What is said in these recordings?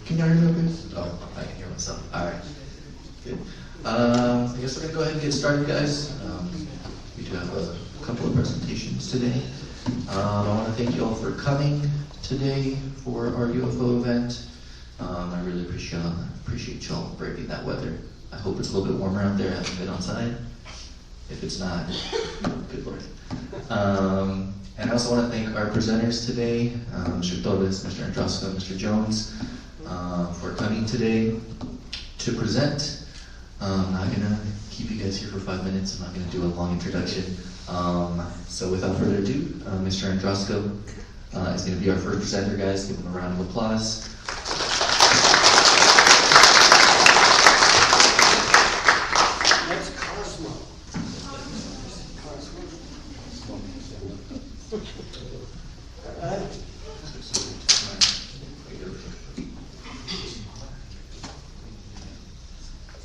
Can you hear me, please? Oh, I can hear myself. All right, good. I guess we're gonna go ahead and get started, guys. We do have a couple of presentations today. I want to thank you all for coming today for our UFO event. I really appreciate y'all braving that weather. I hope it's a little bit warmer out there. I haven't been outside. If it's not, good Lord. And I also want to thank our presenters today, Mr. Torres, Mr. Andrasko, Mr. Jones, for coming today to present. I'm not going to keep you guys here for 5 minutes. I'm not going to do a long introduction. So without further ado, Mr. Andrasko is going to be our first presenter, guys. Give him a round of applause.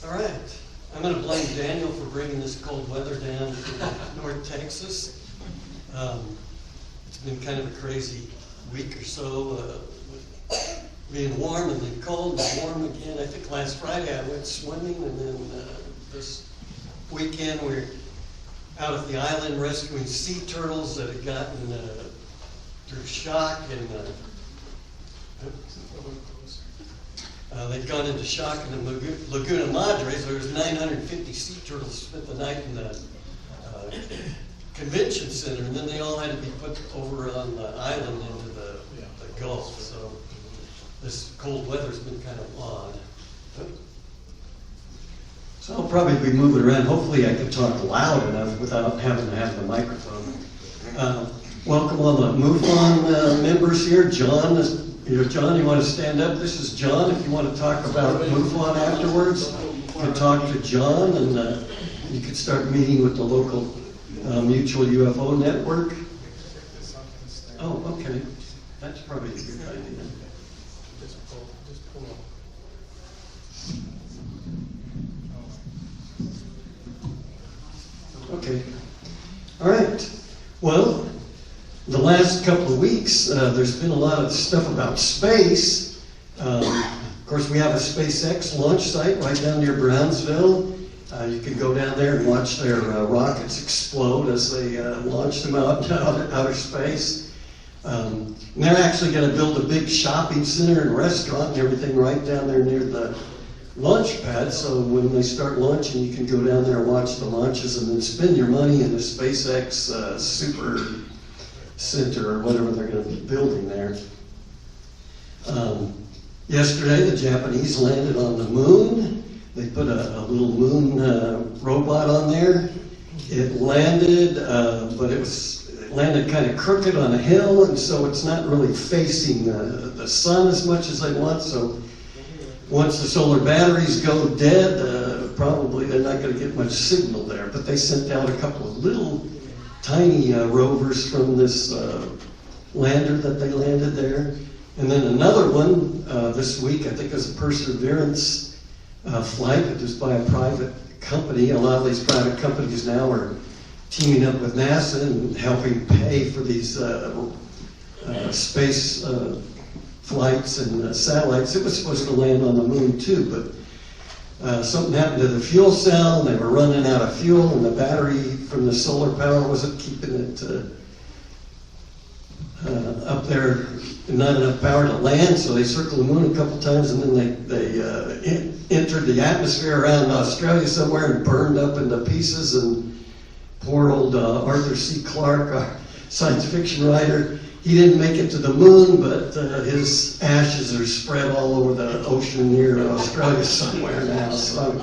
All right, I'm going to blame Daniel for bringing this cold weather down to North Texas. It's been kind of a crazy week or so, being warm and then cold and warm again. I think last Friday I went swimming, and then this weekend we're out at the island rescuing sea turtles that had gotten through shock, and they'd gone into shock in the Laguna Madres. There was 950 sea turtles spent the night in the convention center, and then they all had to be put over on the island into the Gulf. So this cold weather's been kind of odd. So I'll probably be moving around. Hopefully I can talk loud enough without having to have the microphone. Welcome all the MUFON members here. John, John, you want to stand up? This is John. If you want to talk about MUFON afterwards, you can talk to John, and you can start meeting with the local Mutual UFO Network. Oh, okay. That's probably a good idea. Okay. All right. Well, the last couple of weeks, there's been a lot of stuff about space. Of course, we have a SpaceX launch site right down near Brownsville. You can go down there and watch their rockets explode as they launch them out into outer space. And they're actually going to build a big shopping center and restaurant and everything right down there near the launch pad, so when they start launching, you can go down there and watch the launches and then spend your money in the SpaceX Super Center or whatever they're going to be building there. Yesterday, the Japanese landed on the moon. They put a little moon robot on there. It landed, but it landed kind of crooked on a hill, and so it's not really facing the sun as much as they want. So once the solar batteries go dead, probably they're not going to get much signal there. But they sent out a couple of little tiny rovers from this lander that they landed there. And then another one this week, I think it was a Perseverance flight that was by a private company. A lot of these private companies now are teaming up with NASA and helping pay for these space flights and satellites. It was supposed to land on the moon too, but something happened to the fuel cell, and they were running out of fuel, and the battery from the solar power wasn't keeping it up there, not enough power to land, so they circled the moon a couple times, and then they entered the atmosphere around Australia somewhere and burned up into pieces, and poor old Arthur C. Clarke, our science fiction writer, he didn't make it to the moon, but his ashes are spread all over the ocean near Australia somewhere now. So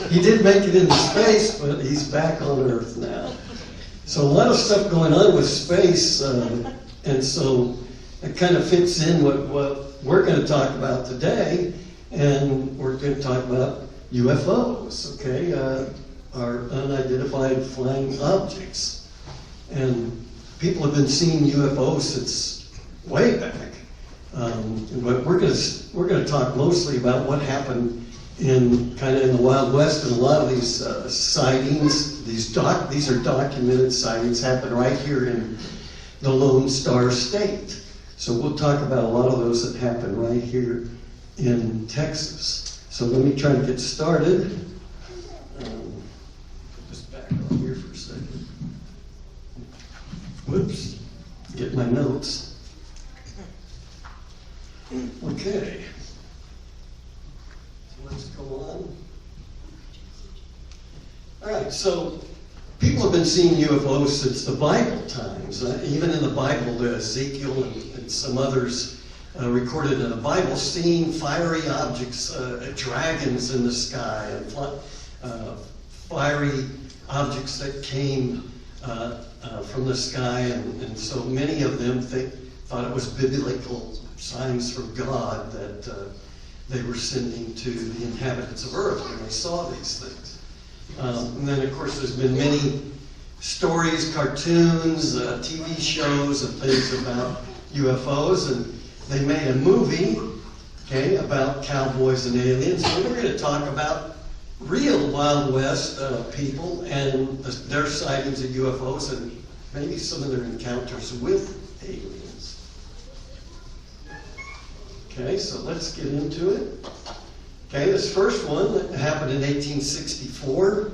he did make it into space, but he's back on Earth now. So a lot of stuff going on with space, and so it kind of fits in what we're going to talk about today, and we're going to talk about UFOs, okay, our unidentified flying objects. And people have been seeing UFOs since way back, but we're going to talk mostly about what happened in the Wild West, and a lot of these sightings, these are documented sightings, happen right here in the Lone Star State. So we'll talk about a lot of those that happen right here in Texas. So let me try to get started. Just back up here for a second. Whoops, get my notes. Okay. So let's go on. All right, so people have been seeing UFOs since the Bible times. Even in the Bible, Ezekiel and some others recorded in the Bible seeing fiery objects, dragons in the sky, and fiery objects that came from the sky, and so many of them thought it was biblical signs from God that they were sending to the inhabitants of Earth when they saw these things. And then, of course, there's been many stories, cartoons, TV shows, and things about UFOs, and they made a movie, okay, about cowboys and aliens. So we're going to talk about real Wild West people and their sightings of UFOs and maybe some of their encounters with aliens. Okay, so let's get into it. Okay, this first one that happened in 1864.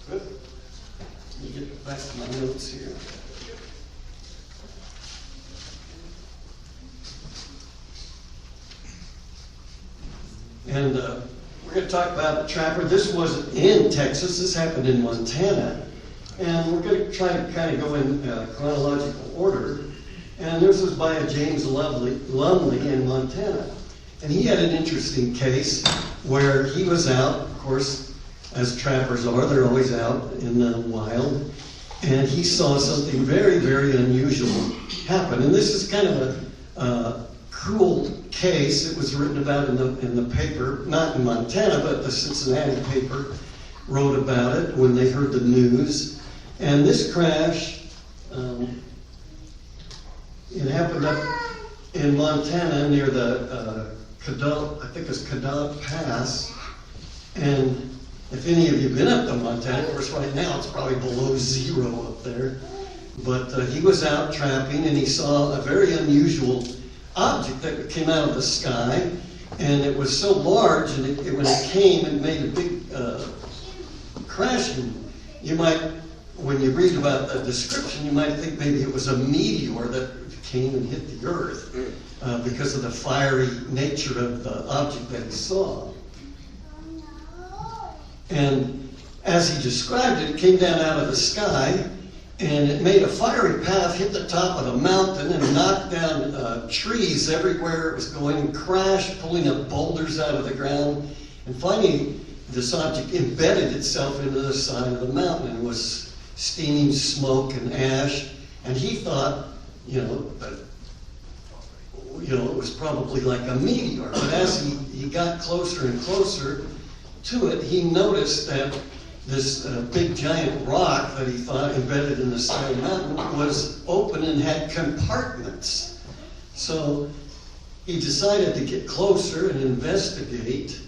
Let me get back to my notes here. And we're going to talk about the trapper. This wasn't in Texas. This happened in Montana. And we're going to try to kind of go in chronological order. And this was by a James Lumley in Montana. And he had an interesting case where he was out, of course, as trappers are, they're always out in the wild. And he saw something very, very unusual happen. And this is kind of a cool case. It was written about in the paper, not in Montana, but the Cincinnati paper wrote about it when they heard the news. And this crash, it happened up in Montana near the I think it's Cadott Pass. And if any of you have been up to Montana, of course right now it's probably below zero up there. But he was out trapping and he saw a very unusual object that came out of the sky. And it was so large, and when it came, it made a big crash. And you might, when you read about the description, you might think maybe it was a meteor that came and hit the earth because of the fiery nature of the object that he saw. And as he described it, it came down out of the sky, and it made a fiery path, hit the top of the mountain, and knocked down trees everywhere it was going, and crashed, pulling up boulders out of the ground. And finally, this object embedded itself into the side of the mountain and was steaming smoke and ash. And he thought, that it was probably like a meteor. But as he got closer and closer to it, he noticed that this big giant rock that he thought embedded in the side of the mountain was open and had compartments. So he decided to get closer and investigate.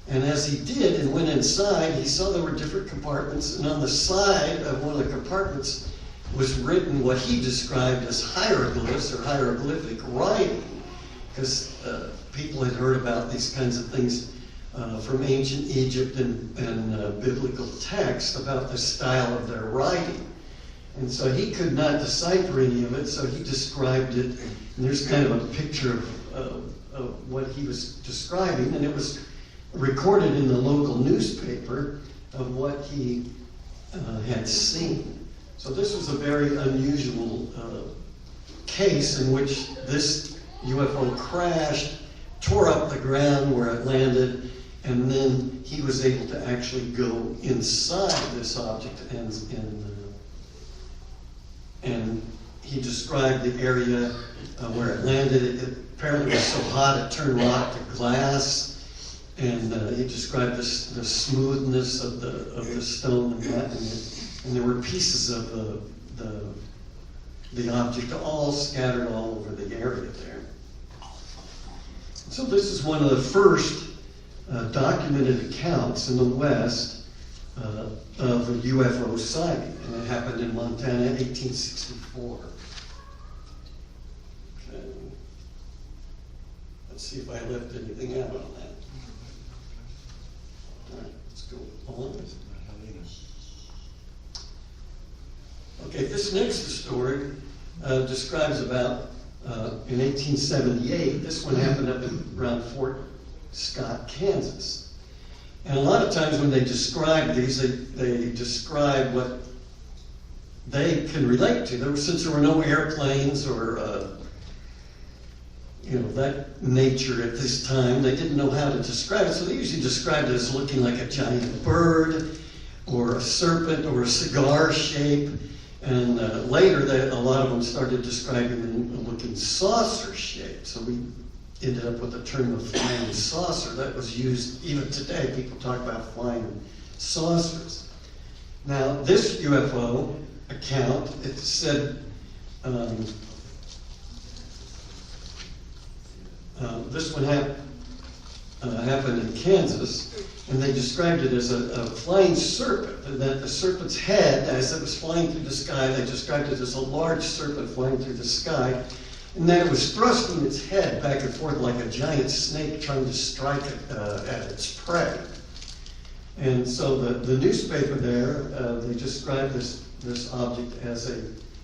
And as he did and went inside, he saw there were different compartments. And on the side of one of the compartments was written what he described as hieroglyphs or hieroglyphic writing. Because people had heard about these kinds of things from ancient Egypt and biblical text about the style of their writing. And so he could not decipher any of it, so he described it. And there's kind of a picture of what he was describing, and it was recorded in the local newspaper of what he had seen. So this was a very unusual case in which this UFO crashed, tore up the ground where it landed, and then he was able to actually go inside this object, and he described the area where it landed. It apparently was so hot it turned rock to glass, and he described the smoothness of the stone and that, and there were pieces of the object all scattered all over the area there. So this is one of the first documented accounts in the West of a UFO sighting, and it happened in Montana in 1864. Okay. Let's see if I left anything out on that. All right, let's go on. Okay, this next story describes about in 1878. This one happened up around Fort Scott, Kansas. And a lot of times when they describe these, they describe what they can relate to. Since there were no airplanes or that nature at this time, they didn't know how to describe it. So they usually described it as looking like a giant bird or a serpent or a cigar shape. And later, a lot of them started describing them looking saucer shaped. So we ended up with the term of flying saucer. That was used even today. People talk about flying saucers. Now, this UFO account, it said this one happened in Kansas, and they described it as a flying serpent, and that the serpent's head, as it was flying through the sky, they described it as a large serpent flying through the sky, and that it was thrusting its head back and forth like a giant snake trying to strike at its prey. And so the newspaper there, they described this object as a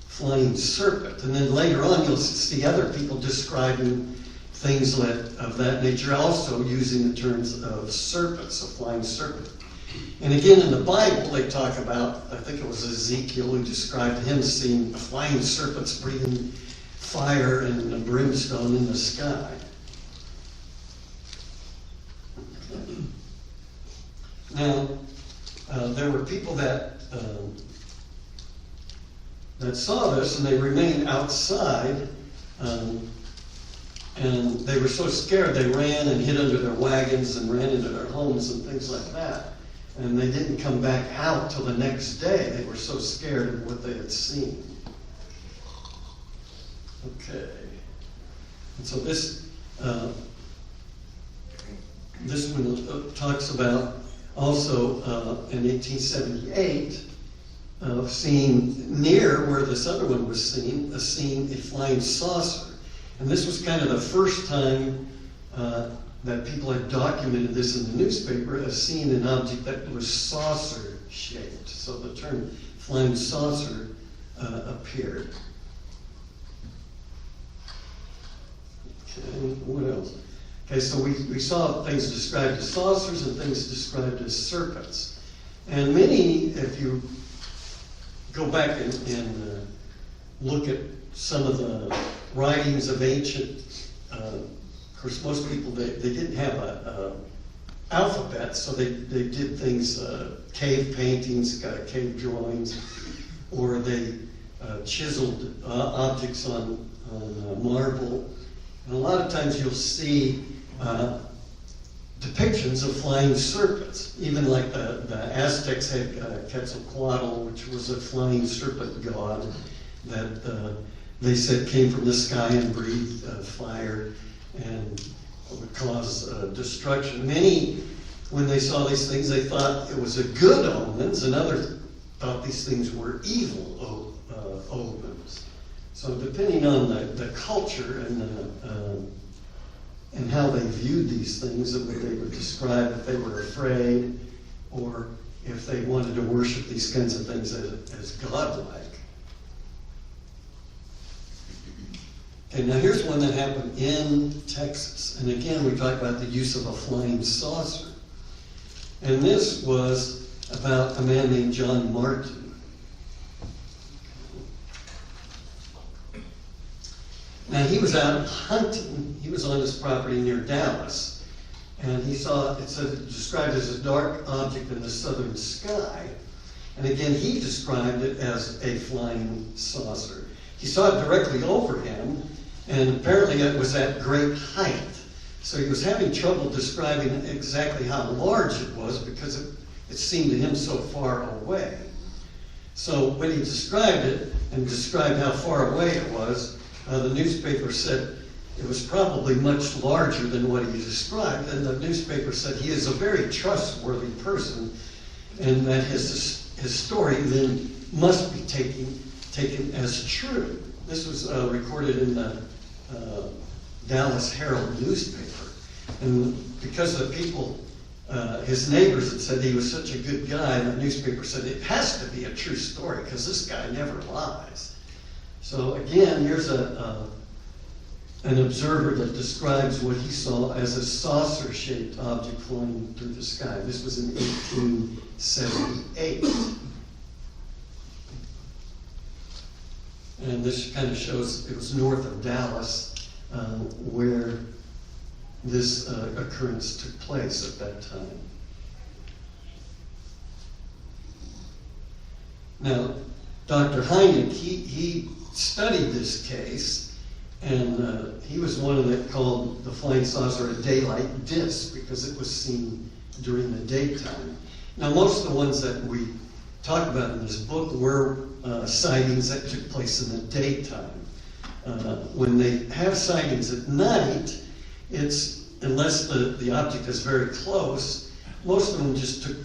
flying serpent. And then later on, you'll see other people describing things of that nature, also using the terms of serpents, a flying serpent. And again, in the Bible, they talk about, I think it was Ezekiel who described him seeing flying serpents breathing fire and brimstone in the sky. Now, there were people that saw this, and they remained outside, and they were so scared they ran and hid under their wagons and ran into their homes and things like that. And they didn't come back out till the next day. They were so scared of what they had seen. Okay. And so this one talks about also in 1878 seeing near where this other one was seen, a flying saucer. And this was kind of the first time that people had documented this in the newspaper as seeing an object that was saucer-shaped. So the term flying saucer appeared. Okay, what else? Okay, so we saw things described as saucers and things described as serpents. And many, if you go back and look at some of the writings of ancient, of course, most people, they didn't have a alphabet, so they did things, cave paintings, cave drawings, or they chiseled objects on marble. And a lot of times you'll see depictions of flying serpents. Even like the Aztecs had Quetzalcoatl, which was a flying serpent god that they said came from the sky and breathed fire and would cause destruction. Many, when they saw these things, they thought it was a good omens, and others thought these things were evil omens. So depending on the culture and how they viewed these things, they would describe if they were afraid or if they wanted to worship these kinds of things as godlike. Okay, now here's one that happened in Texas. And again, we talk about the use of a flying saucer. And this was about a man named John Martin. Now he was out hunting. He was on his property near Dallas. And he saw, it described as a dark object in the southern sky. And again, he described it as a flying saucer. He saw it directly over him, and apparently it was at great height. So he was having trouble describing exactly how large it was because it seemed to him so far away. So when he described it and described how far away it was, the newspaper said it was probably much larger than what he described. And the newspaper said he is a very trustworthy person and that his story then must be taken as true. This was recorded in the Dallas Herald newspaper. And because the people, his neighbors had said he was such a good guy, and the newspaper said it has to be a true story because this guy never lies. So again, here's an observer that describes what he saw as a saucer-shaped object flying through the sky. This was in 1878. And this kind of shows it was north of Dallas where this occurrence took place at that time. Now, Dr. Hynek, he studied this case, and he was one that called the flying saucer a daylight disk because it was seen during the daytime. Now, most of the ones that we talk about in this book were sightings that took place in the daytime. When they have sightings at night, it's, unless the object is very close, most of them just took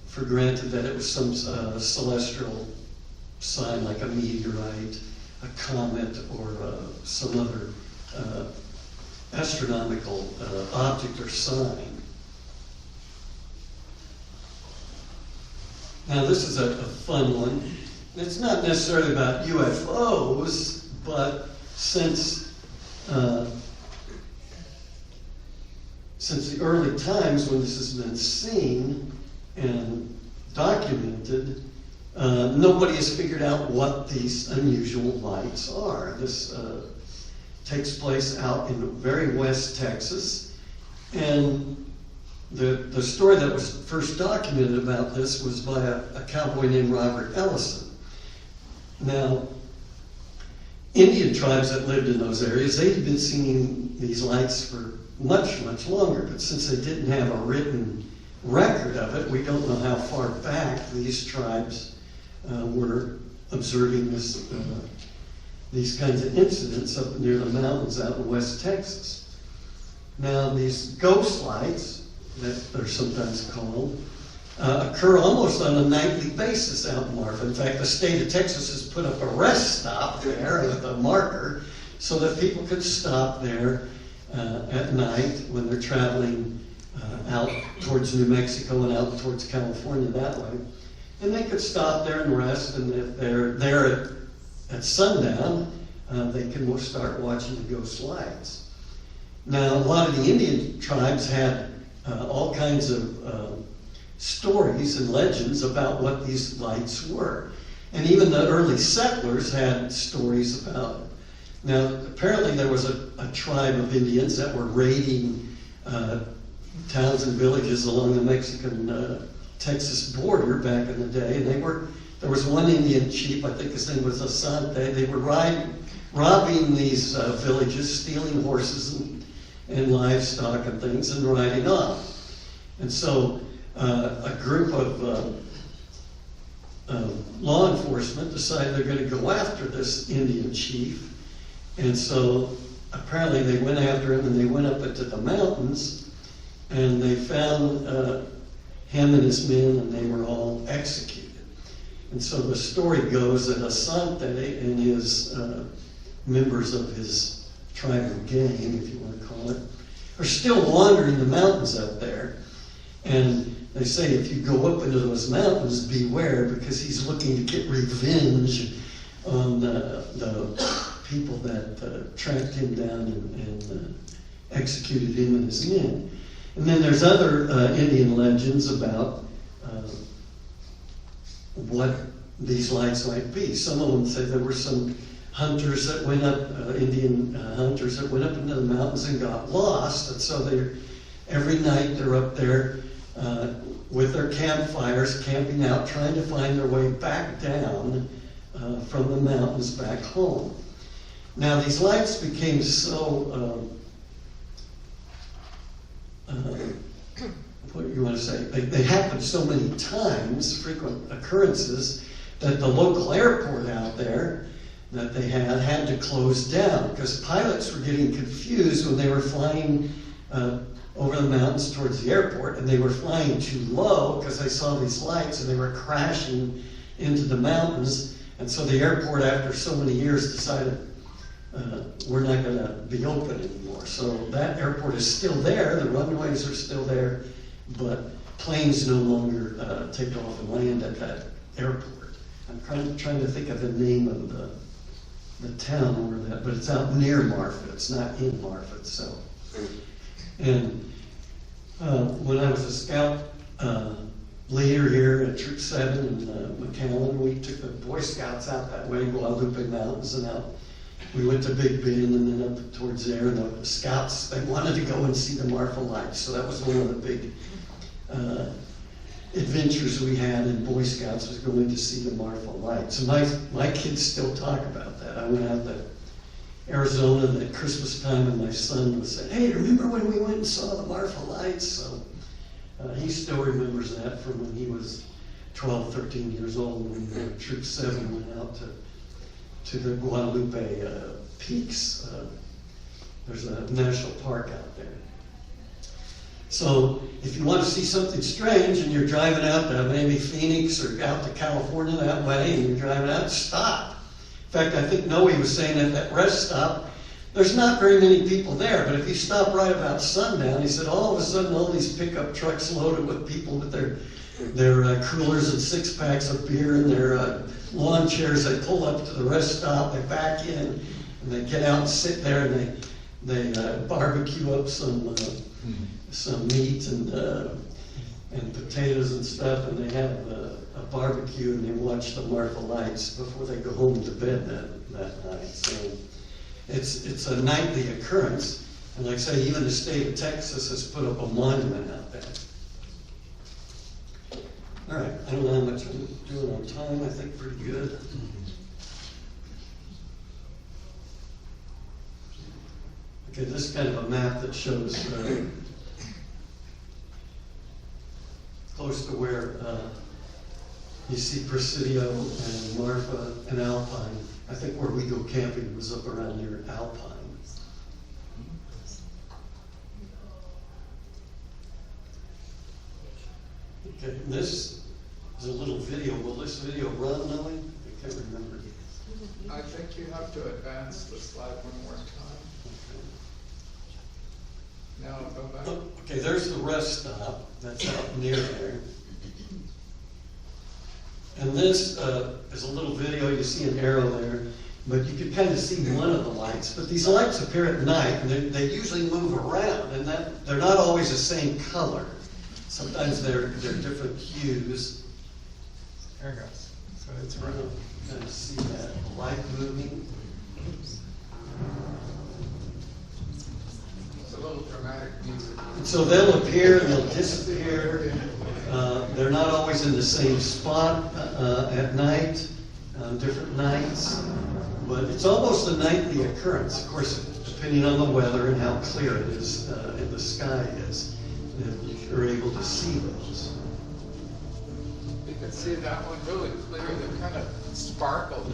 for granted that it was some celestial sign like a meteorite, a comet, or some other astronomical object or sign. Now this is a fun one. It's not necessarily about UFOs, but since the early times when this has been seen and documented, nobody has figured out what these unusual lights are. This takes place out in very West Texas, and the story that was first documented about this was by a cowboy named Robert Ellison. Now, Indian tribes that lived in those areas, they'd been seeing these lights for much, much longer, but since they didn't have a written record of it, we don't know how far back these tribes were observing these kinds of incidents up near the mountains out in West Texas. Now, these ghost lights, that they're sometimes called, occur almost on a nightly basis out in Marfa. In fact, the state of Texas has put up a rest stop there with a marker so that people could stop there at night when they're traveling out towards New Mexico and out towards California that way. And they could stop there and rest, and if they're there at sundown, they can start watching the ghost lights. Now, a lot of the Indian tribes had all kinds of stories and legends about what these lights were. And even the early settlers had stories about it. Now, apparently there was a tribe of Indians that were raiding towns and villages along the Mexican-Texas border back in the day. And there was one Indian chief, I think his name was Asante. They were robbing these villages, stealing horses and livestock and things, and riding off. And so a group of law enforcement decided they're going to go after this Indian chief. And so apparently they went after him, and they went up into the mountains, and they found him and his men, and they were all executed. And so the story goes that Asante and his members of his tribal gang, if you want to call it, are still wandering the mountains up there. And they say if you go up into those mountains, beware, because he's looking to get revenge on the people that tracked him down and executed him and his men. And then there's other Indian legends about what these lights might be. Some of them say there were some hunters that went up, Indian hunters that went up into the mountains and got lost, and so every night they're up there with their campfires, camping out, trying to find their way back down from the mountains back home. Now, these lights became so, what do you want to say? They happened so many times, frequent occurrences, that the local airport out there that they had to close down because pilots were getting confused when they were flying over the mountains towards the airport, and they were flying too low because they saw these lights and they were crashing into the mountains. And so the airport, after so many years, decided we're not going to be open anymore. So that airport is still there, the runways are still there, but planes no longer take off and land at that airport. I'm trying to think of the name of the town where that, but it's out near Marfa, it's not in Marfa itself. And when I was a scout leader here at Troop 7 in McAllen, we took the Boy Scouts out that way, Guadalupe Mountains, and out. We went to Big Bend and then up towards there, and the scouts, they wanted to go and see the Marfa Lights, so that was one of the big adventures we had in Boy Scouts, was going to see the Marfa Lights. And my kids still talk about that. I went out to Arizona at Christmas time, and my son was saying, "Hey, remember when we went and saw the Marfa Lights?" So he still remembers that from when he was 12, 13 years old, when Troop 7 went out to the Guadalupe peaks. There's a national park out there. So if you want to see something strange and you're driving out to maybe Phoenix or out to California that way, and you're driving out, stop. In fact, I think Noe was saying at that rest stop, there's not very many people there, but if you stop right about sundown, he said all of a sudden all these pickup trucks loaded with people with their coolers and 6-packs of beer and their lawn chairs, they pull up to the rest stop, they back in, and they get out and sit there, and they barbecue up some meat and potatoes and stuff, and they have a barbecue, and they watch the Marfa Lights before they go home to bed that night. So it's a nightly occurrence, and like I say, even the state of Texas has put up a monument out there. All right, I don't know how much I'm doing on time. I think pretty good. Okay, this is kind of a map that shows close to where you see Presidio and Marfa and Alpine. I think where we go camping was up around near Alpine. Okay, and this is a little video. Will this video run, Noe? I can't remember. I think you have to advance the slide one more time. Okay. Now go back. Okay, there's the rest stop. That's out near there. And this is a little video. You see an arrow there, but you can kind of see one of the lights. But these lights appear at night, and they usually move around, and they're not always the same color. Sometimes they're different hues. There it goes. So it's running. Kind of see that light moving. It's a little dramatic music. And so they'll appear and they'll disappear. They're not always in the same spot at night, different nights. But it's almost a nightly occurrence. Of course, depending on the weather and how clear it is in the sky is, you're able to see those. You can see that one really clear. They kind of sparkled.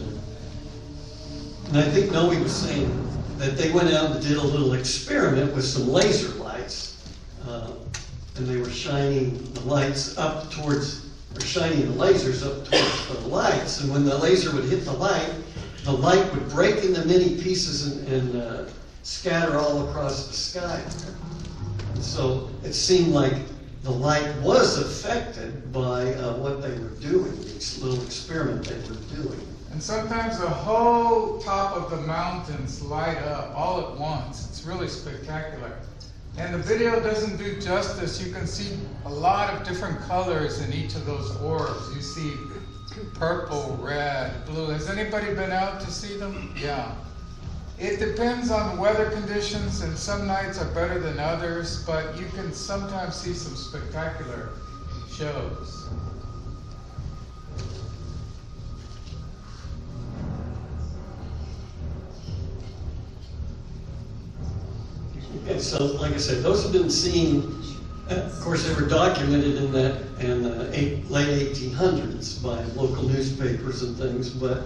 And I think Noe was saying that they went out and did a little experiment with some laser lights. And they were shining the lights up towards, or shining the lasers up towards the lights. And when the laser would hit the light would break into many pieces and scatter all across the sky. And so it seemed like the light was affected by what they were doing, this little experiment they were doing. And sometimes the whole top of the mountains light up all at once. It's really spectacular. And the video doesn't do justice. You can see a lot of different colors in each of those orbs. You see purple, red, blue. Has anybody been out to see them? Yeah. It depends on the weather conditions, and some nights are better than others, but you can sometimes see some spectacular shows. And so, like I said, those have been seen. Of course, they were documented in the late 1800s by local newspapers and things. But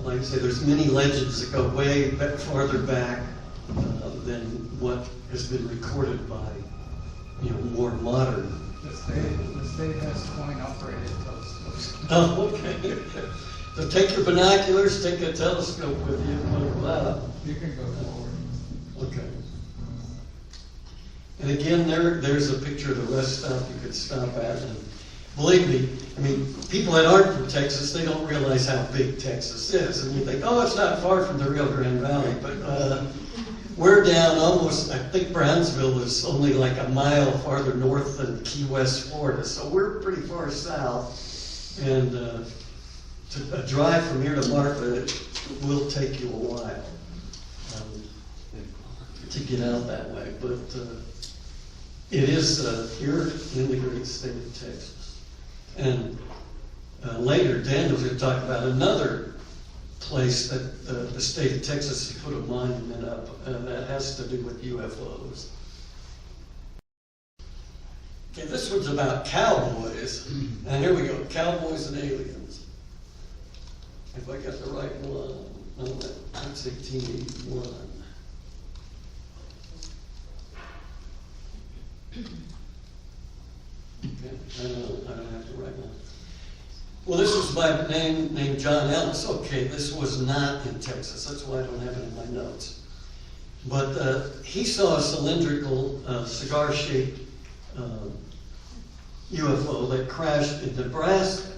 like I say, there's many legends that go way farther back than what has been recorded by, more modern. The state has coin-operated telescopes. Oh, okay. So take your binoculars, take a telescope with you, and look out. You can go forward. Okay. And again, there's a picture of the rest stop you could stop at. And believe me, I mean, people that aren't from Texas, they don't realize how big Texas is. And you think, oh, it's not far from the Rio Grande Valley. But we're down almost, I think Brownsville is only like a mile farther north than Key West, Florida. So we're pretty far south. And a drive from here to Marfa will take you a while to get out that way. But it is here in the great state of Texas. And later, Daniel's going to talk about another place that the state of Texas has put a monument up, and that has to do with UFOs. Okay, this one's about cowboys. And here we go, cowboys and aliens. If I got the right one, no, that's 1881. Okay, I don't have the right one. Well, this was by a man named John Ellis. Okay, this was not in Texas. That's why I don't have it in my notes. But he saw a cylindrical, cigar-shaped UFO that crashed in Nebraska.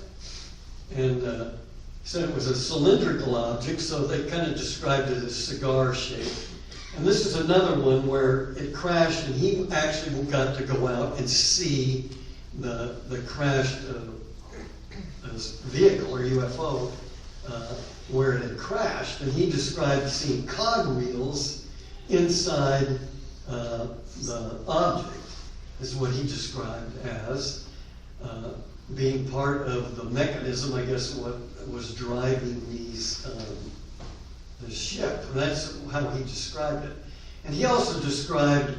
And said it was a cylindrical object, so they kind of described it as cigar shaped. And this is another one where it crashed, and he actually got to go out and see the crashed vehicle or UFO where it had crashed. And he described seeing cogwheels inside the object, is what he described as being part of the mechanism, I guess, what was driving these the ship. And that's how he described it. And he also described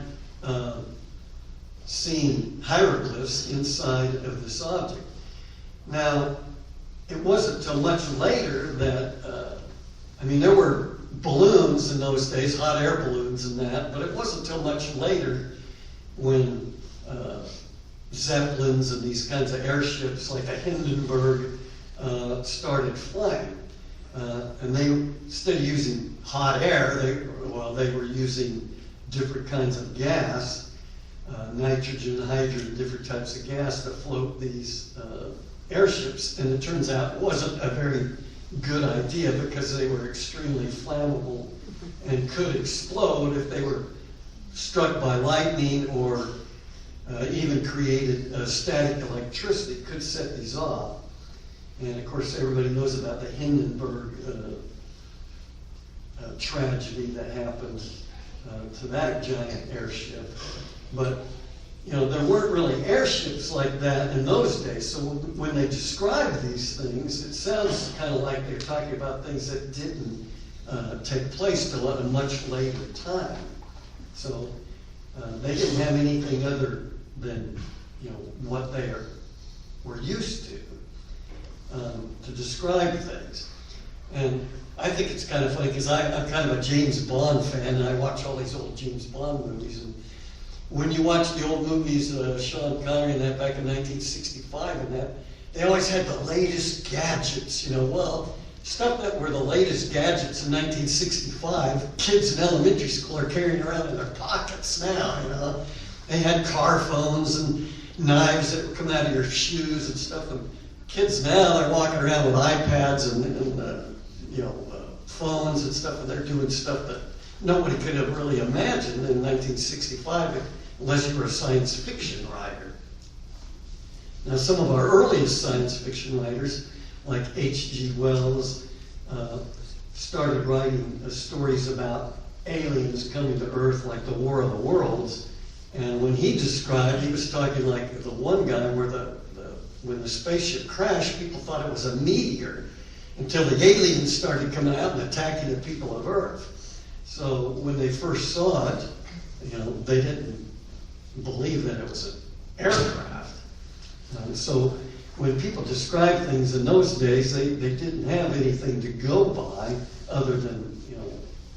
seeing hieroglyphs inside of this object. Now, it wasn't until much later that, I mean, there were balloons in those days, hot air balloons and that, but it wasn't until much later when Zeppelins and these kinds of airships like a Hindenburg started flying. And they, instead of using hot air, they were using different kinds of gas, nitrogen, hydrogen, different types of gas to float these airships. And it turns out it wasn't a very good idea because they were extremely flammable and could explode if they were struck by lightning or even created static electricity, could set these off. And of course, everybody knows about the Hindenburg tragedy that happened to that giant airship. But, you know, there weren't really airships like that in those days. So when they describe these things, it sounds kind of like they're talking about things that didn't take place till a much later time. So they didn't have anything other than, you know, what they were used to describe things. And I think it's kind of funny because I'm kind of a James Bond fan, and I watch all these old James Bond movies. And when you watch the old movies, Sean Connery and that back in 1965 and that, they always had the latest gadgets, you know. Well, stuff that were the latest gadgets in 1965, kids in elementary school are carrying around in their pockets now, you know. They had car phones and knives that were coming out of your shoes and stuff. And kids now, they're walking around with iPads and you know, phones and stuff, and they're doing stuff that nobody could have really imagined in 1965 unless you were a science fiction writer. Now, some of our earliest science fiction writers, like H.G. Wells, started writing stories about aliens coming to Earth, like the War of the Worlds. And when he described, he was talking like the one guy where when the spaceship crashed, people thought it was a meteor until the aliens started coming out and attacking the people of Earth. So when they first saw it, you know, they didn't believe that it was an aircraft. So when people described things in those days, they didn't have anything to go by other than, you know,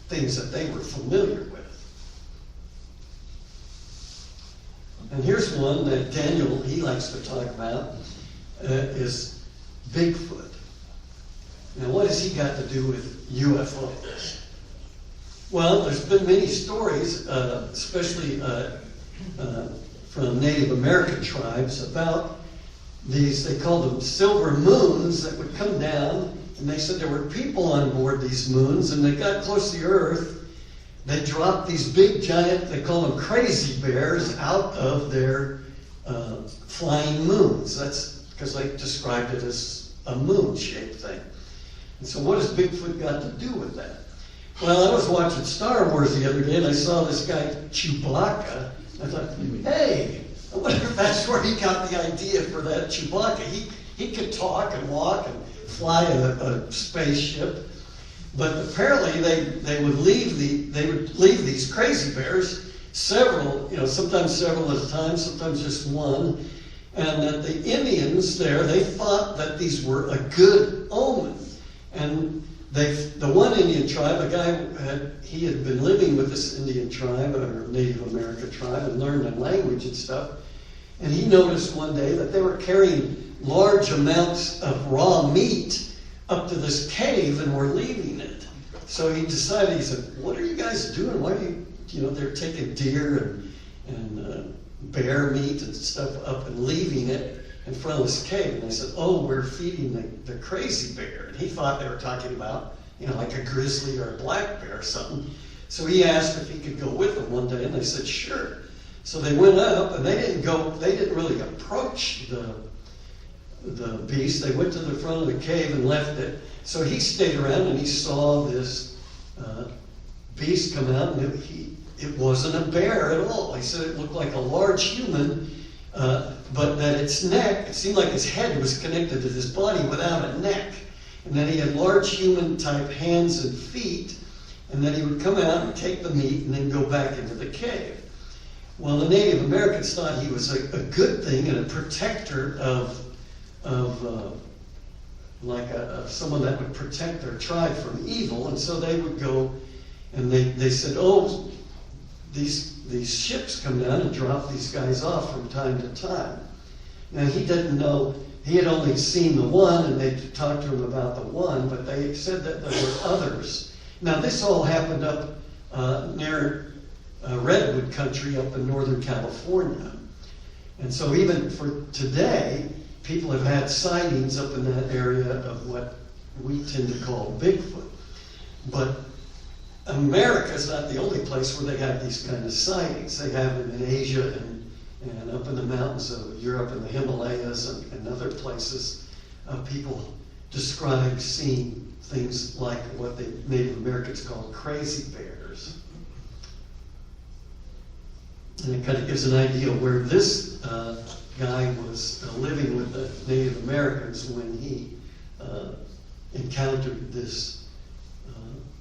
things that they were familiar with. And here's one that Daniel, he likes to talk about, is Bigfoot. Now, what has he got to do with UFOs? Well, there's been many stories, especially from Native American tribes, about these, they called them silver moons, that would come down, and they said there were people on board these moons, and they got close to the Earth, they dropped these big giant, they call them crazy bears, out of their flying moons. That's because they described it as a moon-shaped thing. And so what has Bigfoot got to do with that? Well, I was watching Star Wars the other day, and I saw this guy, Chewbacca. I thought, hey, I wonder if that's where he got the idea for that Chewbacca. He could talk and walk and fly a spaceship, but apparently they would leave these crazy bears, several, sometimes several at a time, sometimes just one, and that the Indians there, they thought that these were a good omen. And the one Indian tribe, a guy, he had been living with this Indian tribe, or Native American tribe, and learned the language and stuff. And he noticed one day that they were carrying large amounts of raw meat up to this cave and were leaving it. So he decided, he said, what are you guys doing? Why do they're taking deer and bear meat and stuff up and leaving it in front of this cave. And they said, oh, we're feeding the crazy bear. And he thought they were talking about, like a grizzly or a black bear or something. So he asked if he could go with them one day, and they said, sure. So they went up, and they didn't really approach the beast. They went to the front of the cave and left it. So he stayed around, and he saw this beast come out, and it wasn't a bear at all. He said it looked like a large human, but that its neck, it seemed like his head was connected to his body without a neck. And then he had large human-type hands and feet, and then he would come out and take the meat and then go back into the cave. Well, the Native Americans thought he was a good thing and a protector of someone that would protect their tribe from evil, and so they would go and they said, oh, these ships come down and drop these guys off from time to time. Now, he didn't know, he had only seen the one, and they talked to him about the one, but they said that there were others. Now, this all happened up near Redwood country up in Northern California. And so even for today, people have had sightings up in that area of what we tend to call Bigfoot. But America's not the only place where they have these kind of sightings. They have them in Asia and up in the mountains of Europe and the Himalayas and other places. People describe seeing things like what the Native Americans call crazy bears. And it kind of gives an idea of where this guy was living with the Native Americans when he encountered this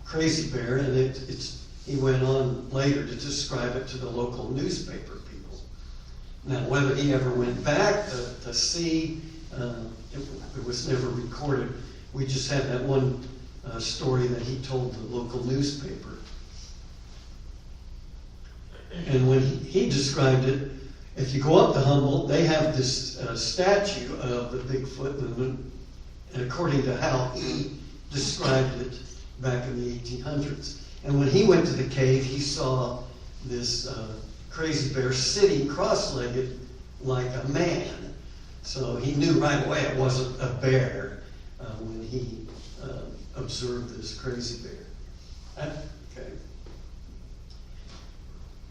crazy bear, and he went on later to describe it to the local newspaper people. Now, whether he ever went back to see, it was never recorded. We just had that one story that he told the local newspaper. And when he described it, if you go up to Humboldt, they have this statue of the Bigfoot, and according to how he described it back in the 1800s. And when he went to the cave, he saw this crazy bear sitting cross-legged like a man. So he knew right away it wasn't a bear when he observed this crazy bear.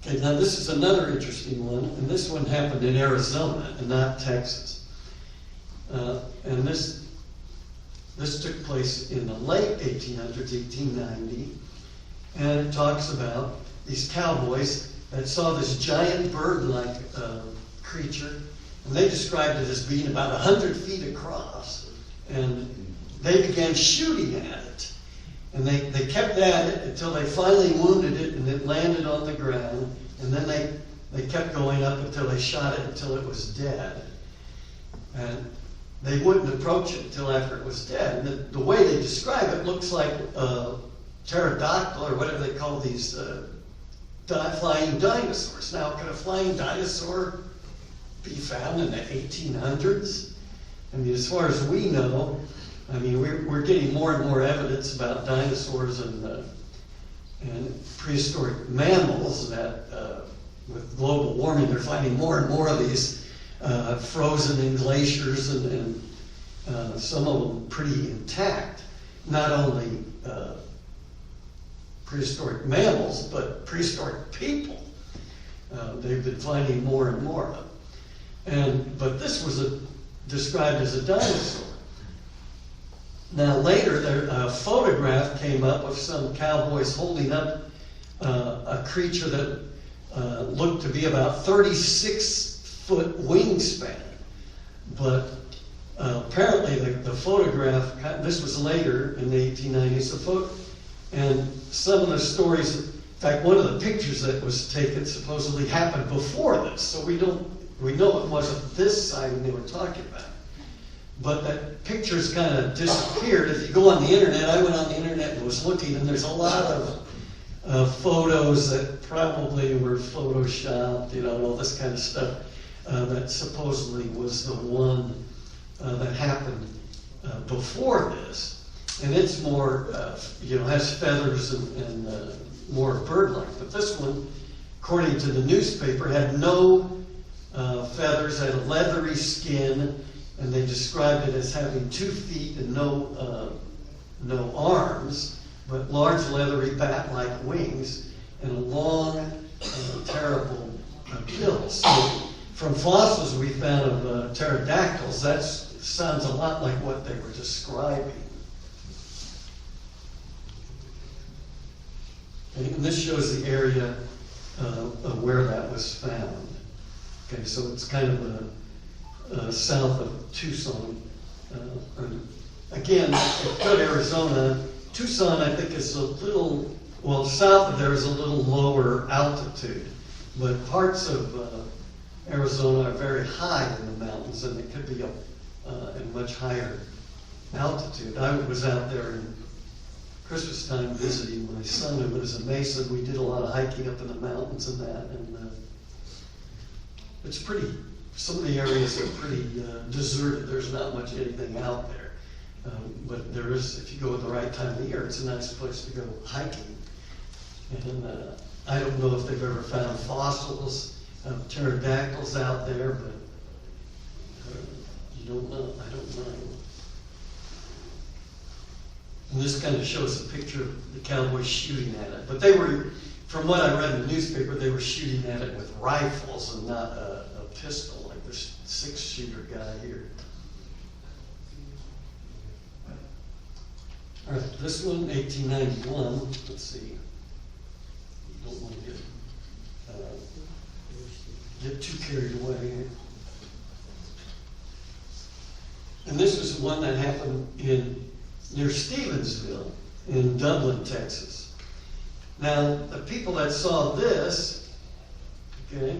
Okay, now this is another interesting one, and this one happened in Arizona and not Texas. And this took place in the late 1800s, 1890, and it talks about these cowboys that saw this giant bird-like creature, and they described it as being about 100 feet across, and they began shooting at it. And they kept at it until they finally wounded it, and it landed on the ground, and then they kept going up until they shot it until it was dead. And they wouldn't approach it until after it was dead. And the way they describe it looks like a pterodactyl, or whatever they call these flying dinosaurs. Now, could a flying dinosaur be found in the 1800s? I mean, as far as we know, I mean, we're getting more and more evidence about dinosaurs and prehistoric mammals that with global warming, they're finding more and more of these frozen in glaciers and some of them pretty intact. Not only prehistoric mammals, but prehistoric people. They've been finding more and more of. But this was described as a dinosaur. Now later, a photograph came up of some cowboys holding up a creature that looked to be about 36-foot wingspan. But apparently the photograph, this was later in the 1890s, and some of the stories, in fact, one of the pictures that was taken supposedly happened before this, so we know it wasn't this sighting they were talking about. But that picture's kind of disappeared. If you go on the internet, I went on the internet and was looking, and there's a lot of photos that probably were photoshopped, and all this kind of stuff, that supposedly was the one that happened before this. And it's more, has feathers and more bird-like. But this one, according to the newspaper, had no feathers, had a leathery skin, and they described it as having 2 feet and no arms, but large leathery bat-like wings and a long, terrible bill. So from fossils we found of pterodactyls, that sounds a lot like what they were describing. And this shows the area of where that was found. Okay, so it's kind of south of Tucson. Again, if you go to Arizona, Tucson I think is a little, well, south of there is a little lower altitude, but parts of Arizona are very high in the mountains, and it could be in much higher altitude. I was out there in Christmas time visiting my son who lives in Mesa. We did a lot of hiking up in the mountains and that, and it's pretty, some of the areas are pretty deserted. There's not much anything out there. But there is, if you go at the right time of the year, it's a nice place to go hiking. And I don't know if they've ever found fossils of pterodactyls out there, but you don't know, I don't know. And this kind of shows a picture of the cowboys shooting at it. But they were, from what I read in the newspaper, they were shooting at it with rifles and not a pistol, like this 6-shooter guy here. All right, this one, 1891. Let's see. You don't want to get too carried away here. And this was one that happened near Stevensville in Dublin, Texas. Now, the people that saw this, okay,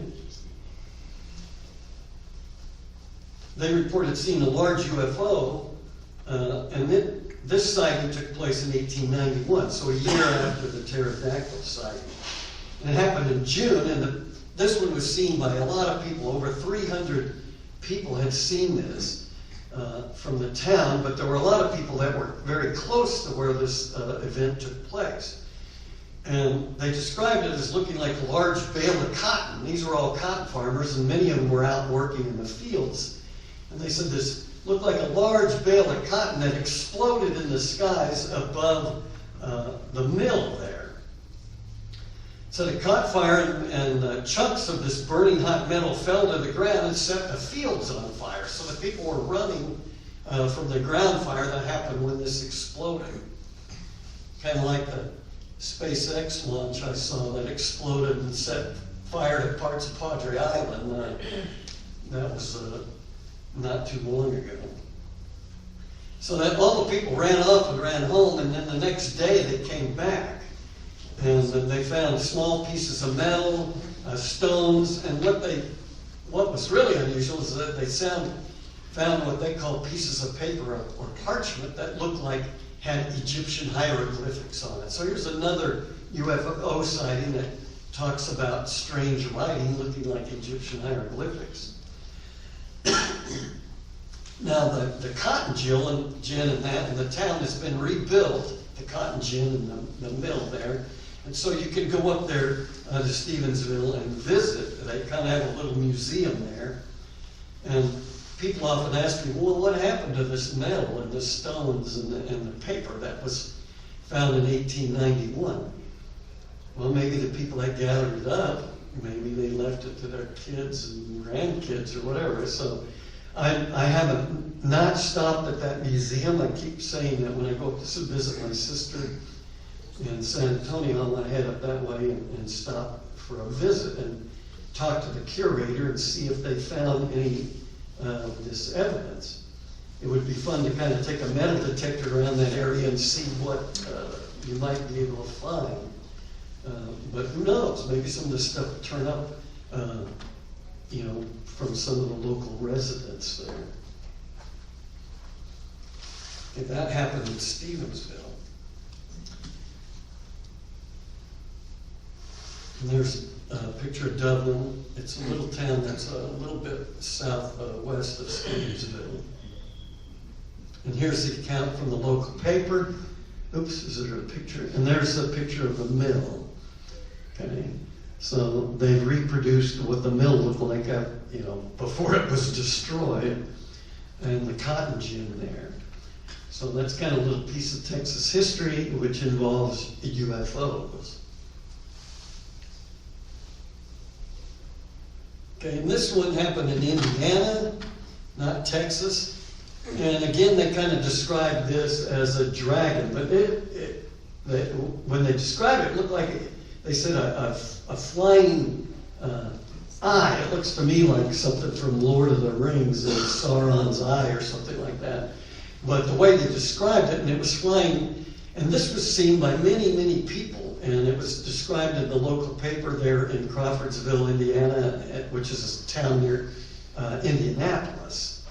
they reported seeing a large UFO, and this sighting took place in 1891, so a year after the pterodactyl sighting. And it happened in June, and this one was seen by a lot of people. Over 300 people had seen this from the town, but there were a lot of people that were very close to where this event took place. And they described it as looking like a large bale of cotton. These were all cotton farmers, and many of them were out working in the fields. And they said this looked like a large bale of cotton that exploded in the skies above the mill there. So it caught fire, and chunks of this burning hot metal fell to the ground and set the fields on fire. So the people were running from the ground fire that happened when this exploded. Kind of like the SpaceX launch I saw that exploded and set fire to parts of Padre Island. That was not too long ago. So that all the people ran off and ran home, and then the next day they came back. And they found small pieces of metal, stones, and what was really unusual is that they found what they call pieces of paper or parchment that looked like had Egyptian hieroglyphics on it. So here's another UFO sighting that talks about strange writing looking like Egyptian hieroglyphics. Now, the cotton gin and that, and the town has been rebuilt, the cotton gin and the mill there. And so you can go up there to Stevensville and visit. They kind of have a little museum there. And people often ask me, well, what happened to this metal and the stones and the paper that was found in 1891? Well, maybe the people that gathered it up, maybe they left it to their kids and grandkids or whatever. So I haven't not stopped at that museum. I keep saying that when I go up to visit my sister in San Antonio, I want to head up that way and stop for a visit and talk to the curator and see if they found any of this evidence. It would be fun to kind of take a metal detector around that area and see what you might be able to find. But who knows? Maybe some of this stuff will turn up, from some of the local residents there. If that happened in Stevensville. And there's a picture of Dublin. It's a little town that's a little bit southwest of Stevensville. And here's the account from the local paper. Oops, is there a picture? And there's a picture of the mill. Okay, so they've reproduced what the mill looked like, before it was destroyed, and the cotton gin there. So that's kind of a little piece of Texas history which involves UFOs. Okay, and this one happened in Indiana, not Texas. And again, they kind of described this as a dragon, but when they described it, it looked like they said a flying eye. It looks to me like something from Lord of the Rings, Sauron's eye or something like that. But the way they described it, and it was flying, and this was seen by many, many people, and it was described in the local paper there in Crawfordsville, Indiana, which is a town near Indianapolis.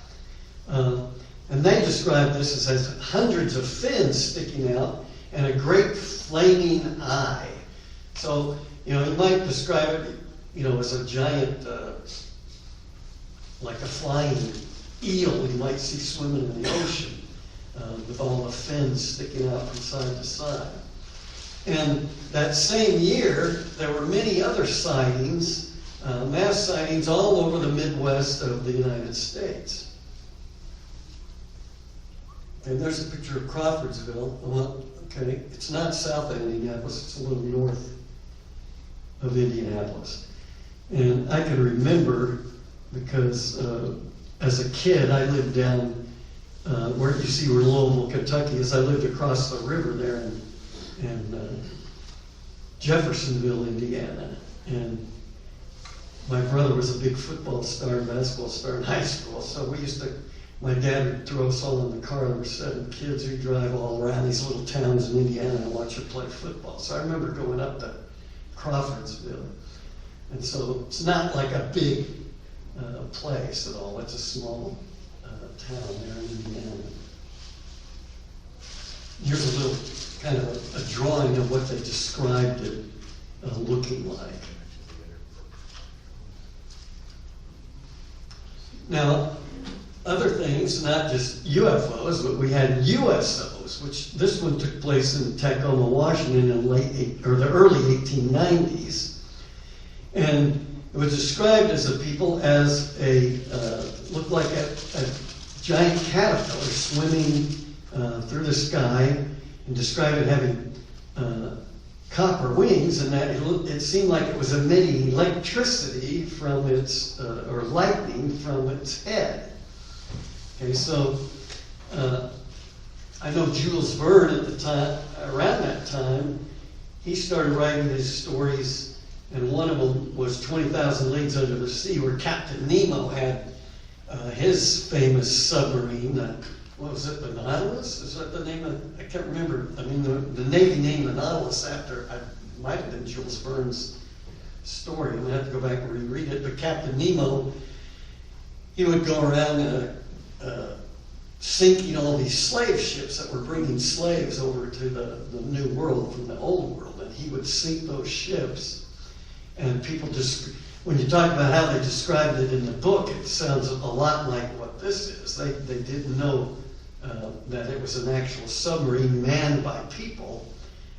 And they described this as hundreds of fins sticking out and a great flaming eye. So, you might describe it, as a giant, like a flying eel you might see swimming in the ocean, with all the fins sticking out from side to side. And that same year, there were many other sightings, mass sightings all over the Midwest of the United States. And there's a picture of Crawfordsville. Well, okay, it's not south of Indianapolis, it's a little north of Indianapolis. And I can remember, because as a kid, I lived down where you see where Louisville, Kentucky is. I lived across the river there in Jeffersonville, Indiana. And my brother was a big football star and basketball star in high school, so my dad would throw us all in the car. There were 7 kids who drive all around these little towns in Indiana and watch them play football. So I remember going up to Crawfordsville. And so it's not like a big place at all. It's a small town there in Indiana. Here's a little kind of a drawing of what they described it looking like. Now, other things, not just UFOs, but we had USOs, which this one took place in Tacoma, Washington in the early 1890s. And it was described as a people as looked like a giant caterpillar swimming through the sky, and described it having copper wings, and that it seemed like it was emitting electricity from its, or lightning from its head. Okay, so I know Jules Verne at the time, around that time, he started writing his stories, and one of them was 20,000 Leagues Under the Sea, where Captain Nemo had his famous submarine. What was it, the Nautilus? Is that the name of, I can't remember. I mean, the Navy named the Nautilus after, it might have been Jules Verne's story. I'm going to have to go back and reread it. But Captain Nemo, he would go around sinking all these slave ships that were bringing slaves over to the New World from the Old World. And he would sink those ships. And people just, when you talk about how they described it in the book, it sounds a lot like what this is. They didn't know that it was an actual submarine manned by people.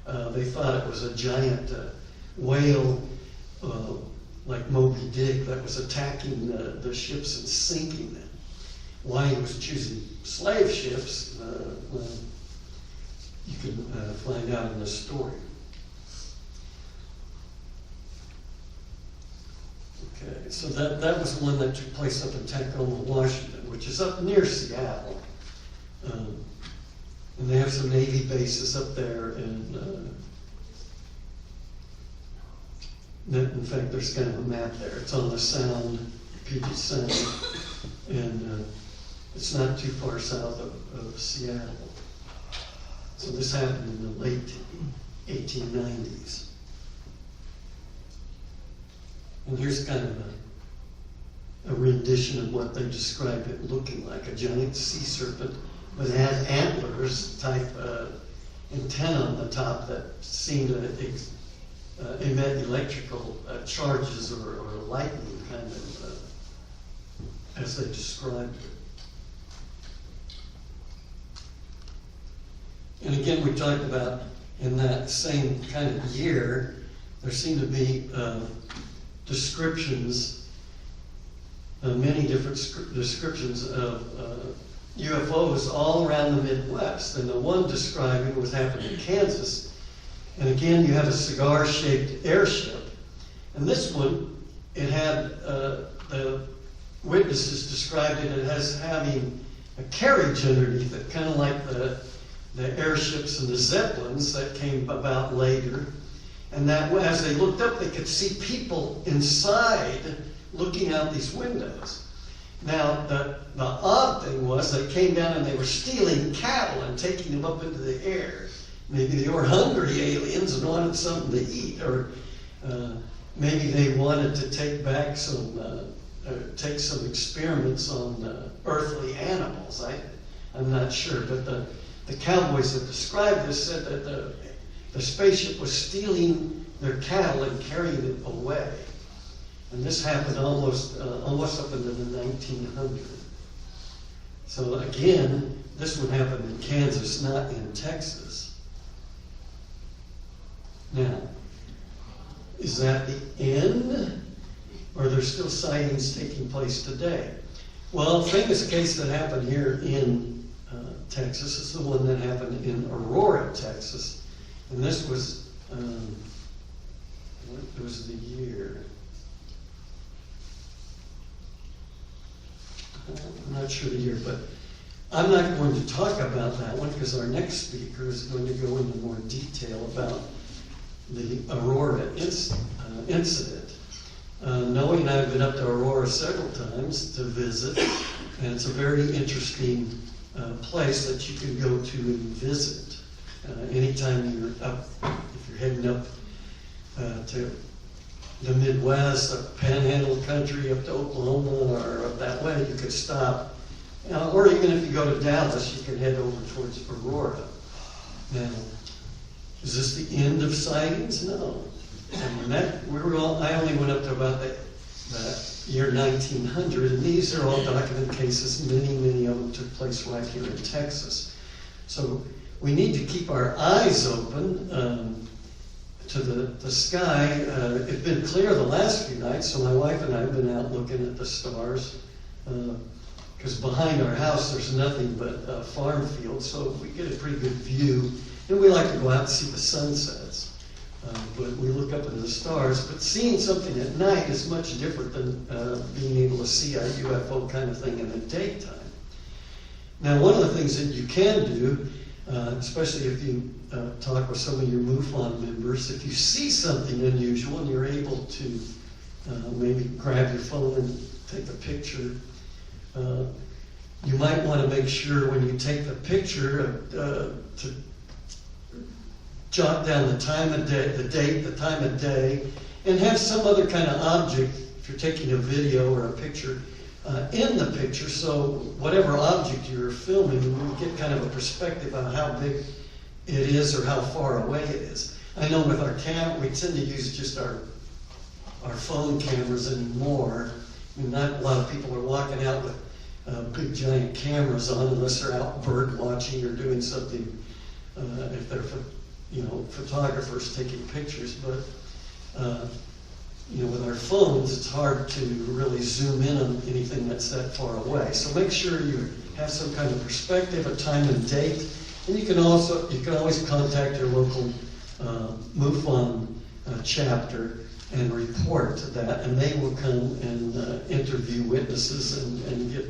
They thought it was a giant whale like Moby Dick that was attacking the ships and sinking them. Why he was choosing slave ships, you can find out in the story. Okay, so that was one that took place up in Tacoma, Washington, which is up near Seattle. And they have some Navy bases up there, and in fact, there's kind of a map there. It's on the Sound, Puget Sound, and it's not too far south of Seattle. So this happened in the late 1890s. And here's kind of a rendition of what they described it looking like, a giant sea serpent, but it had antlers type antenna on the top that seemed to emit electrical charges or lightning kind of as they described it. And again, we talked about in that same kind of year, there seemed to be descriptions, many different descriptions of UFOs all around the Midwest. And the one describing was happening in Kansas. And again, you have a cigar-shaped airship. And this one, it had, the witnesses described it as having a carriage underneath it, kind of like the airships and the Zeppelins that came about later. And that as they looked up, they could see people inside looking out these windows. Now, the odd thing was they came down and they were stealing cattle and taking them up into the air. Maybe they were hungry aliens and wanted something to eat, or maybe they wanted to take back take some experiments on earthly animals. I'm not sure, but the cowboys that described this said that the spaceship was stealing their cattle and carrying it away. And this happened almost up into the 1900s. So again, this one happened in Kansas, not in Texas. Now, is that the end? Or are there still sightings taking place today? Well, a famous case that happened here in Texas is the one that happened in Aurora, Texas. And this was, what was the year? I'm not sure the year, but I'm not going to talk about that one because our next speaker is going to go into more detail about the Aurora incident. Knowing I've been up to Aurora several times to visit, and it's a very interesting place that you can go to and visit. Anytime you're up, if you're heading up to the Midwest, up Panhandle country, up to Oklahoma, or up that way, you could stop. Or even if you go to Dallas, you can head over towards Aurora. Now, is this the end of sightings? No. I mean, I only went up to about the year 1900, and these are all documented cases. Many of them took place right here in Texas. So we need to keep our eyes open to the sky. It's been clear the last few nights, so my wife and I have been out looking at the stars. Because behind our house there's nothing but farm fields, so we get a pretty good view. And we like to go out and see the sunsets. But we look up into the stars. But seeing something at night is much different than being able to see a UFO kind of thing in the daytime. Now, one of the things that you can do, especially if you talk with some of your MUFON members, if you see something unusual and you're able to maybe grab your phone and take a picture, you might want to make sure when you take the picture to jot down the time of day, the date, the time of day, and have some other kind of object, if you're taking a video or a picture, in the picture, so whatever object you're filming, you get kind of a perspective on how big it is or how far away it is. I know with our camera, we tend to use just our our phone cameras anymore. I mean, not a lot of people are walking out with big giant cameras on unless they're out bird watching or doing something, if they're photographers taking pictures. But with our phones, it's hard to really zoom in on anything that's that far away. So make sure you have some kind of perspective, a time and date, and you can always contact your local MUFON chapter and report to that, and they will come and interview witnesses and get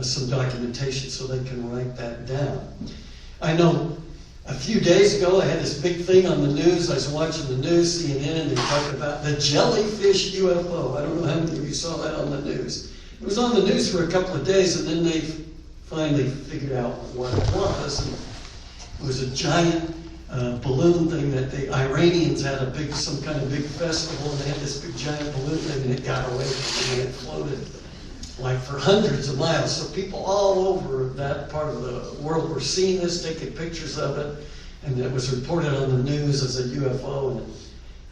some documentation so they can write that down. I know a few days ago I had this big thing on the news. I was watching the news, CNN, and they talked about the jellyfish UFO. I don't know how many of you saw that on the news. It was on the news for a couple of days, and then they finally figured out what it was. And it was a giant balloon thing that the Iranians had some kind of big festival, and they had this big giant balloon thing, and it got away from them, and it floated like for hundreds of miles. So people all over that part of the world were seeing this, taking pictures of it, and it was reported on the news as a UFO, and it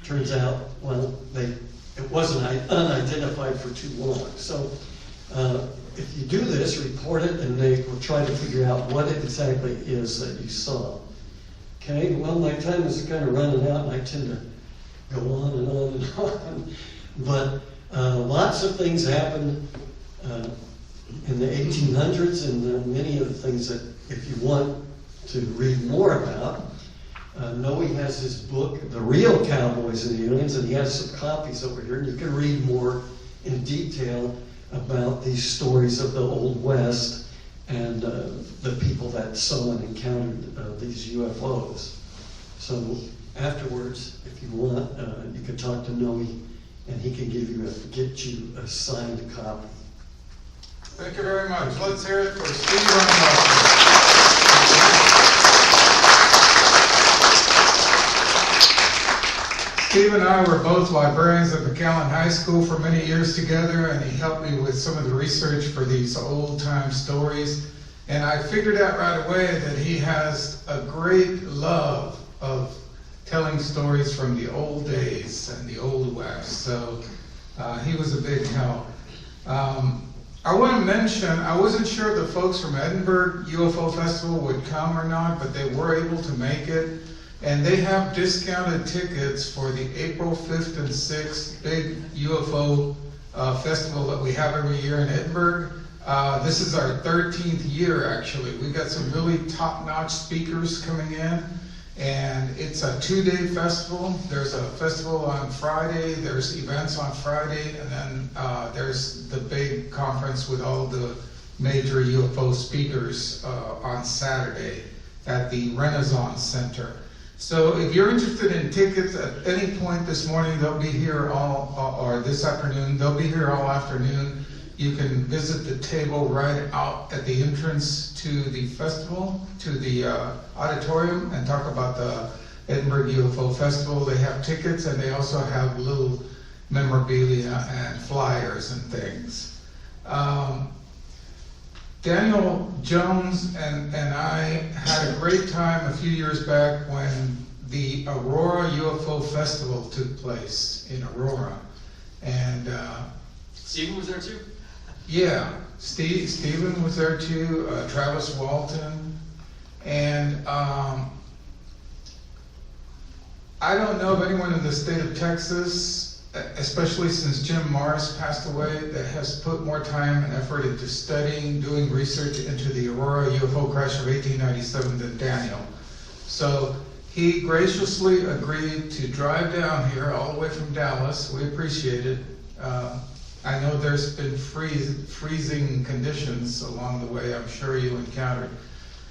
turns out, well, it wasn't unidentified for too long. So if you do this, report it, and they will try to figure out what it exactly is that you saw. Okay, well, my time is kind of running out, and I tend to go on and on and on. But lots of things happened in the 1800s, and many of the things that, if you want to read more about, Noe has his book, The Real Cowboys and Aliens, and he has some copies over here, and you can read more in detail about these stories of the Old West and the people that saw and encountered these UFOs. So afterwards, if you want, you can talk to Noe, and he can get you a signed copy. Thank you very much. Let's hear it for Steve Andrasko. Steve and I were both librarians at McAllen High School for many years together, and he helped me with some of the research for these old-time stories. And I figured out right away that he has a great love of telling stories from the old days and the Old West. So he was a big help. I want to mention, I wasn't sure if the folks from Edinburgh UFO Festival would come or not, but they were able to make it. And they have discounted tickets for the April 5th and 6th big UFO festival that we have every year in Edinburgh. This is our 13th year, actually. We got some really top-notch speakers coming in. And it's a 2-day festival. There's a festival on Friday, there's events on Friday, and then there's the big conference with all the major UFO speakers on Saturday at the Renaissance Center. So if you're interested in tickets at any point this morning, they'll be here or this afternoon, they'll be here all afternoon. You can visit the table right out at the entrance to the festival, to the auditorium, and talk about the Edinburgh UFO Festival. They have tickets, and they also have little memorabilia and flyers and things. Daniel Jones and I had a great time a few years back when the Aurora UFO Festival took place in Aurora. And Stephen was there too? Yeah, Stephen was there too, Travis Walton, and I don't know of anyone in the state of Texas, especially since Jim Morris passed away, that has put more time and effort into studying, doing research into the Aurora UFO crash of 1897 than Daniel. So he graciously agreed to drive down here all the way from Dallas. We appreciate it. I know there's been freezing conditions along the way, I'm sure you encountered.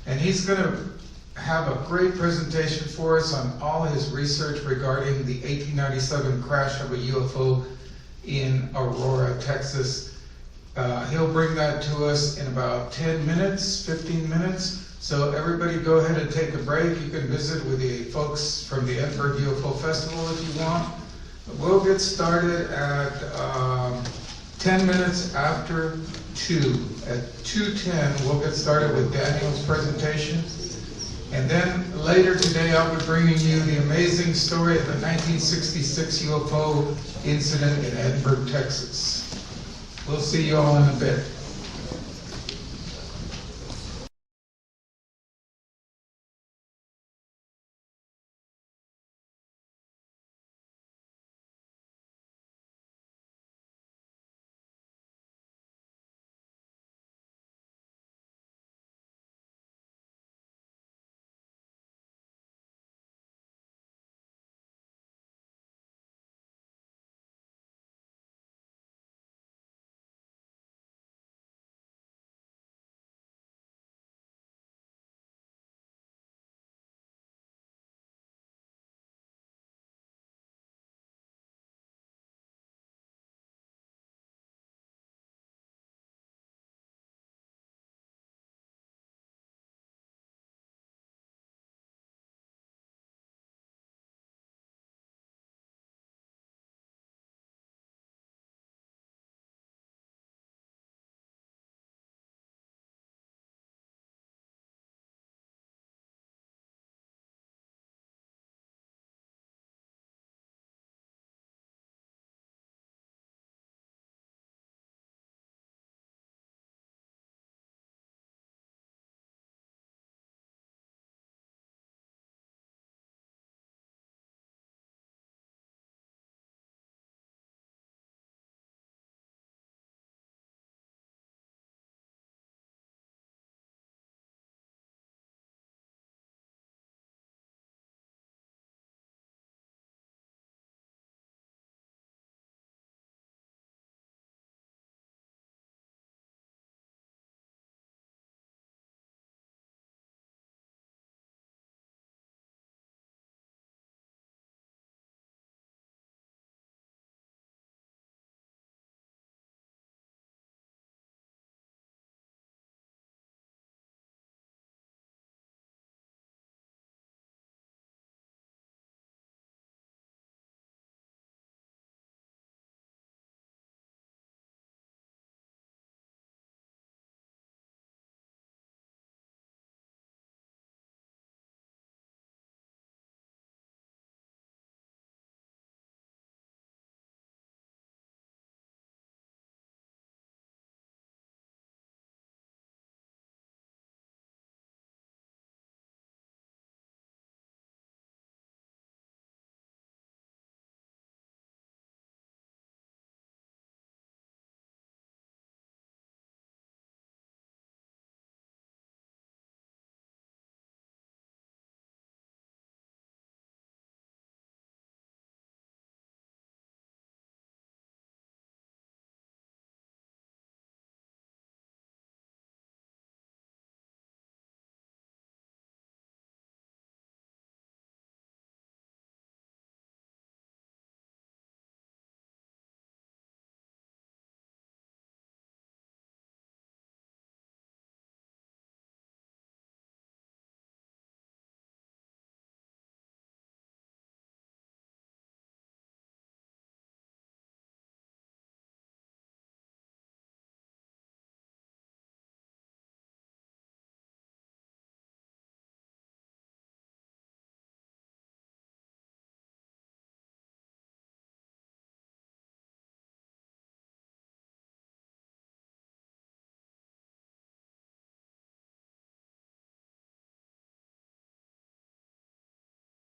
And he's going to have a great presentation for us on all his research regarding the 1897 crash of a UFO in Aurora, Texas. He'll bring that to us in about 10 minutes, 15 minutes. So everybody go ahead and take a break. You can visit with the folks from the Edinburgh UFO Festival if you want. We'll get started at 10 minutes after 2. At 2:10, we'll get started with Daniel's presentation. And then later today, I'll be bringing you the amazing story of the 1966 UFO incident in Edinburgh, Texas. We'll see you all in a bit.